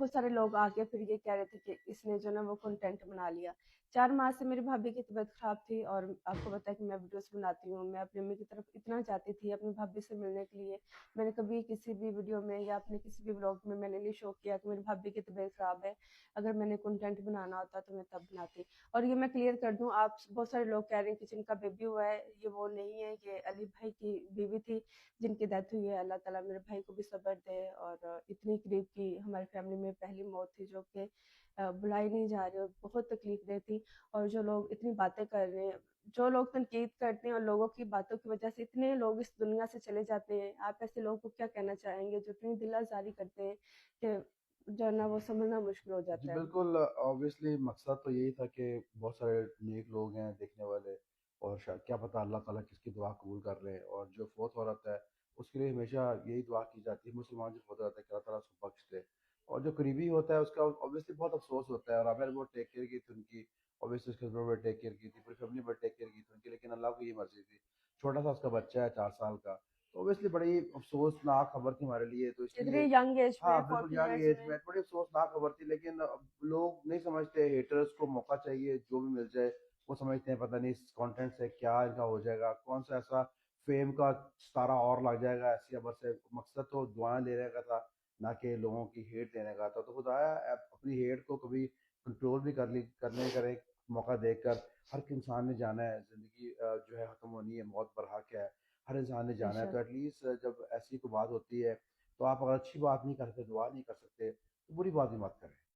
بہت سارے لوگ آگے پھر یہ کہہ رہے تھے کہ اس نے جو نا وہ کنٹینٹ بنا لیا. 4 ماہ سے میری بھابھی کی طبیعت خراب تھی، اور آپ کو پتا ہے کہ میں ویڈیوز بناتی ہوں. میں اپنی امی کی طرف اتنا جاتی تھی اپنی بھابھی سے ملنے کے لیے. میں نے کبھی کسی بھی ویڈیو میں یا اپنے کسی بھی بلاگ میں نے نہیں شو کیا کہ میری بھابھی کی طبیعت خراب ہے. اگر میں نے کنٹینٹ بنانا ہوتا تو میں تب بناتی. اور یہ میں کلیئر کر دوں، آپ بہت سارے لوگ کہہ رہے ہیں کہ جن کا بیبی ہوا ہے یہ وہ نہیں ہے، یہ علی بھائی کی بیوی تھی جن کی ڈیتھ ہوئی ہے. اللہ تعالیٰ میرے بھائی کو بھی صبر دے. اور اتنی قریب کی ہماری فیملی میں پہلی موت تھی جو کہ بلائی نہیں جا رہی، اور بہت تکلیف دہ تھی. اور جو لوگ اتنی باتیں کر رہے ہیں، جو لوگ تنقید کرتے ہیں اور لوگوں کی باتوں کی وجہ سے اتنے لوگ اس دنیا سے چلے جاتے ہیں، آپ ایسے لوگوں کو کیا کہنا چاہیں گے جو اتنی دل آزاری کرتے ہیں کہ جو ہے نا وہ سمجھنا مشکل ہو جی جاتا ہے. بالکل، آبویسلی مقصد تو یہی تھا کہ بہت سارے نیک لوگ ہیں دیکھنے والے، اور شاید کیا پتہ اللہ تعالیٰ کس کی دعا قبول کر لے. اور جو فوت ہو رہا ہے اس کے لیے ہمیشہ یہی دعا کی جاتی ہے، مسلمان جو فوت ہو رہتا ہے کہ اللہ تعالیٰ اس کو بخش دے. اور جو قریبی ہوتا ہے اس کا آبویسلی بہت افسوس ہوتا ہے، اور ہمیں بہت ٹیک کیئر کی تھی ان کی. آبویسلی اس کے ہسبینڈ بہت ٹیک کیئر کی تھی، پوری فیملی بہت ٹیک کیئر کی تھی ان کی، لیکن اللہ کو یہ مرضی تھی. چھوٹا سا اس کا بچہ ہے 4 سال کا، تو اوبیسلی بڑی افسوسناک خبر تھی ہمارے لیے. تو اس اتنی لیے ینگ ایج ہاں میں بالکل 40 ینگ ایئرس ایج میں. میں بڑی افسوسناک خبر تھی، لیکن لوگ نہیں سمجھتے. ہیٹرز کو موقع چاہیے جو بھی مل جائے. وہ سمجھتے ہیں پتہ نہیں اس کانٹینٹ سے کیا ان کا ہو جائے گا، کون سا ایسا فیم کا ستارہ اور لگ جائے گا ایسی خبر سے. مقصد تو دعائیں لینے کا تھا، نہ کہ لوگوں کی ہیٹ لینے کا تھا. تو خدایا اپنی ہیٹ کو کبھی کنٹرول بھی کرنے کرے موقع دیکھ کر. ہر انسان نے جانا ہے، زندگی جو ہے ختم ہونی ہے، موت برحق ہے، ہر انسان نے بے جانا ہے. تو شک. ایٹ لیسٹ جب ایسی کوئی بات ہوتی ہے تو آپ اگر اچھی بات نہیں کر سکتے، دعا نہیں کر سکتے، تو بری بات بھی مت کریں.